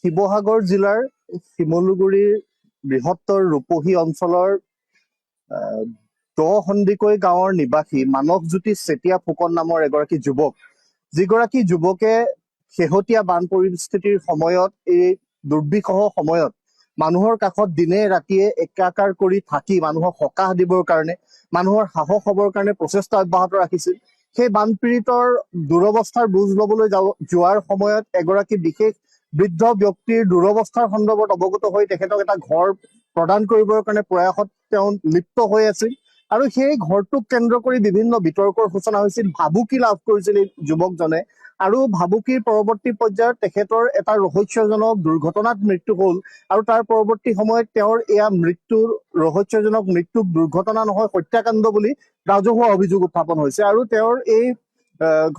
শিৱসাগৰ জিলাৰ শিমলুগুৰিৰ বৃহত্তৰ ৰূপহী অঞ্চলৰ দ সন্দিকৈ গাঁৱৰ নিবাসী মানৱজ্যোতি চেতিয়া ফুকন নামৰ এগৰাকী যুৱক, যিগৰাকী যুৱকে শেহতীয়া বান পৰিস্থিতিৰ সময়ত, এই দুৰ্বিষহ সময়ত মানুহৰ কাষত দিনে ৰাতিয়ে একাকাৰ কৰি থাকি মানুহক সকাহ দিবৰ কাৰণে, মানুহৰ সাহস হবৰ কাৰণে প্ৰচেষ্টা অব্যাহত ৰাখিছিল। সেই বানপীড়িতৰ দুৰৱস্থাৰ বুজ লবলৈ যোৱাৰ সময়ত এগৰাকী বিশেষ বৃদ্ধ ব্যক্তিৰ দুৰৱস্থাৰ সন্দৰ্ভত অৱগত হৈ তেখেতক এটা ঘৰ প্ৰদান কৰিবৰ কাৰণে প্ৰয়াসত তেওঁ লিপ্ত হৈ আছিল। আৰু সেই ঘৰটোক কেন্দ্ৰ কৰি বিভিন্ন বিতৰ্কৰ সূচনা হৈছিল, ভাবুকি লাভ কৰিছিল এই যুৱকজনে। আৰু ভাবুকিৰ পৰৱৰ্তী পৰ্যায়ত তেখেতৰ এটা ৰহস্যজনক দুৰ্ঘটনাত মৃত্যু হল। আৰু তাৰ পৰৱৰ্তী সময়ত তেওঁৰ এয়া ৰহস্যজনক মৃত্যুক দুৰ্ঘটনা নহয় হত্যাকাণ্ড বুলি ৰাজহুৱা অভিযোগ উত্থাপন হৈছে। আৰু তেওঁৰ এই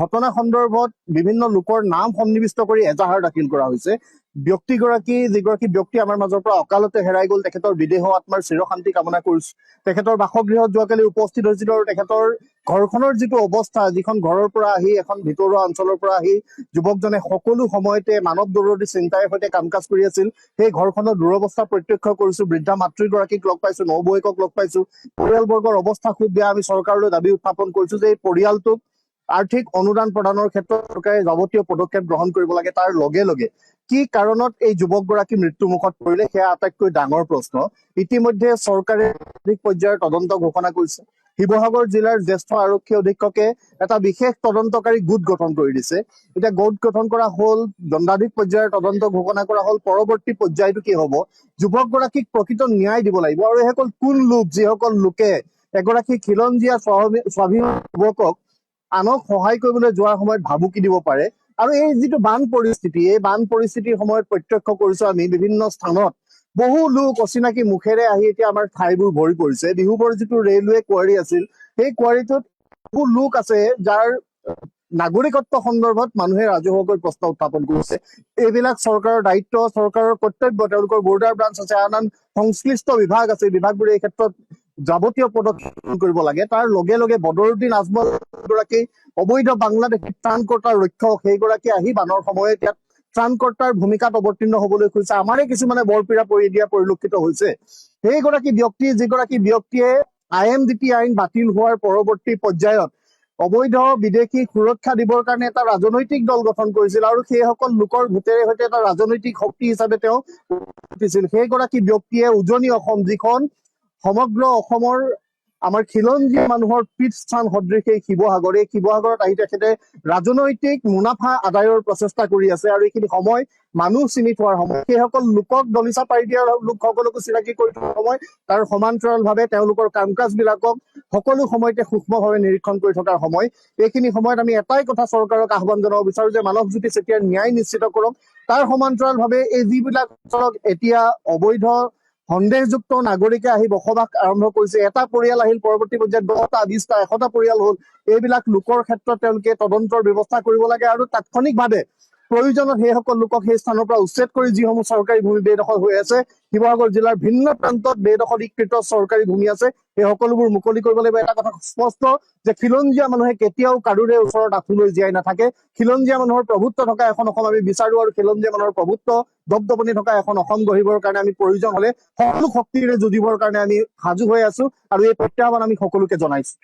ঘটনা সন্দৰ্ভত বিভিন্ন লোকৰ নাম সন্নিৱিষ্ট কৰি এজাহাৰ দাখিল কৰা হৈছে। যিগৰাকী ব্যক্তি আমাৰ মাজৰ পৰা অকালতে হেৰাই গল, তেখেতৰ বিদেহ আত্মাৰ চিৰশান্তি কামনা কৰিছো। তেখেতৰ বাসগৃহত যোৱাকালি উপস্থিত হৈছিল আৰু তেখেতৰ ঘৰখনৰ যিটো অৱস্থা, যিখন ঘৰৰ পৰা আহি, এখন ভিতৰুৱা অঞ্চলৰ পৰা আহি যুৱকজনে সকলো সময়তে মানৱ দৰদী চিন্তাৰ সৈতে কাম কাজ কৰি আছিল, সেই ঘৰখনৰ দুৰৱস্থা প্ৰত্যক্ষ কৰিছো। বৃদ্ধা মাতৃগৰাকীক লগ পাইছো, নবৌৱেকক লগ পাইছো। পৰিয়ালবৰ্গৰ অৱস্থা খুব বেয়া। আমি চৰকাৰলৈ দাবী উত্থাপন কৰিছো যে এই পৰিয়ালটোক আৰ্থিক অনুদান প্ৰদানৰ ক্ষেত্ৰত চৰকাৰে যাৱতীয় পদক্ষেপ গ্ৰহণ কৰিব লাগে। তাৰ লগে লগে কি কাৰণত এই যুৱকগৰাকী মৃত্যুমুখত পৰিলে সেয়া আটাইতকৈ ডাঙৰ প্ৰশ্ন। ইতিমধ্যে চৰকাৰে পৰ্যায়ৰ তদন্ত ঘোষণা কৰিছে। শিৱসাগৰ জিলাৰ জ্যেষ্ঠ আৰক্ষী অধীক্ষকে এটা বিশেষ তদন্তকাৰী গোট গঠন কৰি দিছে। এতিয়া গোট গঠন কৰা হল, দণ্ডাধীশ পৰ্যায়ৰ তদন্ত ঘোষণা কৰা হল। পৰৱৰ্তী পৰ্যায়টো কি হব, যুৱকগৰাকীক প্ৰকৃত ন্যায় দিব লাগিব। আৰু এইসকল কোন লোক, যিসকল লোকে এগৰাকী খিলঞ্জীয়া স্বাভিমানী যুৱকক আনক সহায় কৰিবলৈ যোৱাৰ সময়ত ভাবুকি দিব পাৰে। আৰু এই যিটো বান পৰিস্থিতি, এই বান পৰিস্থিতিৰ সময়ত প্ৰত্যক্ষ কৰিছো আমি বিভিন্ন স্থানত বহু লোক অচিনাকি মুখেৰে আহি এতিয়া আমাৰ ঠাইবোৰ ভৰি পৰিছে। ডিব্ৰুগড় যিটো ৰেলৱে কোৱাৰী আছিল, সেই কোৱাৰীটোত বহু লোক আছে যাৰ নাগৰিকত্ব সন্দৰ্ভত মানুহে ৰাজহুৱাকৈ প্ৰশ্ন উত্থাপন কৰিছে। এইবিলাক চৰকাৰৰ দায়িত্ব, চৰকাৰৰ কৰ্তব্য। তেওঁলোকৰ বৰ্ডাৰ ব্ৰাঞ্চ আছে, আন সংশ্লিষ্ট বিভাগ আছে, বিভাগবোৰে এই ক্ষেত্ৰত যাৱতীয় পদক্ষেপ কৰিব লাগে। তাৰ লগে লগে বদৰুদ্দিন আজমল গৰাকী অবৈধ বাংলাদেশী ত্ৰাণকৰ্তাৰ ৰক্ষক, সেইগৰাকী আহি বানৰ সময়ত ইয়াত ত্ৰাণকৰ্তাৰ ভূমিকাত অৱতীৰ্ণ হবলৈ খুজিছে। আমাৰে কিছুমানে বৰপীৰা পৰি দিয়া পৰিলক্ষিত হৈছে। যিগৰাকী ব্যক্তিয়ে IMDT আইন বাতিল হোৱাৰ পৰৱৰ্তী পৰ্যায়ত অবৈধ বিদেশীক সুৰক্ষা দিবৰ কাৰণে এটা ৰাজনৈতিক দল গঠন কৰিছিল আৰু সেইসকল লোকৰ ভোটেৰে সৈতে এটা ৰাজনৈতিক শক্তি হিচাপে তেওঁ উঠিছিল। সেইগৰাকী ব্যক্তিয়ে উজনি অসম, যিখন সমগ্ৰ অসমৰ আমাৰ খিলঞ্জীয়া মানুহৰ পীঠস্থান সদৃশ এই শিৱসাগৰত আহি তেখেতে ৰাজনৈতিক মুনাফা আদায়ৰ প্ৰচেষ্টা কৰি আছে। আৰু এইখিনি সময় মানুহ চিনি থোৱাৰ সময়, সেইসকল লোকক দলিচা পাৰি দিয়াৰ লোকসকলকো চিনাকি কৰি থোৱাৰ সময়, তাৰ সমান্তৰাল ভাৱে তেওঁলোকৰ কাম কাজ বিলাকক সকলো সময়তে সূক্ষ্মভাৱে নিৰীক্ষণ কৰি থকাৰ সময়। এইখিনি সময়ত আমি এটাই কথা চৰকাৰক আহ্বান জনাব বিচাৰো যে মানৱজ্যোতি চেতিয়াৰ ন্যায় নিশ্চিত কৰক। তাৰ সমান্তৰাল ভাৱে এই যিবিলাক অঞ্চলত এতিয়া অবৈধ সন্দেহযুক্ত নাগৰিকে আহি বসবাস আৰম্ভ কৰিছে, এটা পৰিয়াল আহিল, পৰৱৰ্তী পৰ্যায়ত 10টা 20টা 100টা পৰিয়াল হল, এইবিলাক লোকৰ ক্ষেত্ৰত তেওঁলোকে তদন্তৰ ব্যৱস্থা কৰিব লাগে। আৰু তাৎক্ষণিকভাৱে প্ৰয়োজনত সেইসকল লোকক সেই স্থানৰ পৰা উচ্ছেদ কৰি যিসমূহ চৰকাৰী ভূমি বেদখল হৈ আছে, শিৱসাগৰ জিলাৰ ভিন্ন প্ৰান্তত বেদখলীকৃত চৰকাৰী ভূমি আছে, সেই সকলোবোৰ মুকলি কৰিব লাগিব। এটা কথা স্পষ্ট যে খিলঞ্জীয়া মানুহে কেতিয়াও কাৰোৰে ওচৰত আঁঠু লৈ জীয়াই নাথাকে। খিলঞ্জীয়া মানুহৰ প্ৰভুত্ব থকা এখন অসম আমি বিচাৰো, আৰু খিলঞ্জীয়া মানুহৰ প্ৰভুত্ব দপদপনি থকা এখন অসম গঢ়িবৰ কাৰণে আমি প্ৰয়োজন হলে সকলো শক্তিৰে যুঁজিবৰ কাৰণে আমি সাজু হৈ আছো। আৰু এই প্ৰত্যাহ্বান আমি সকলোকে জনাইছো।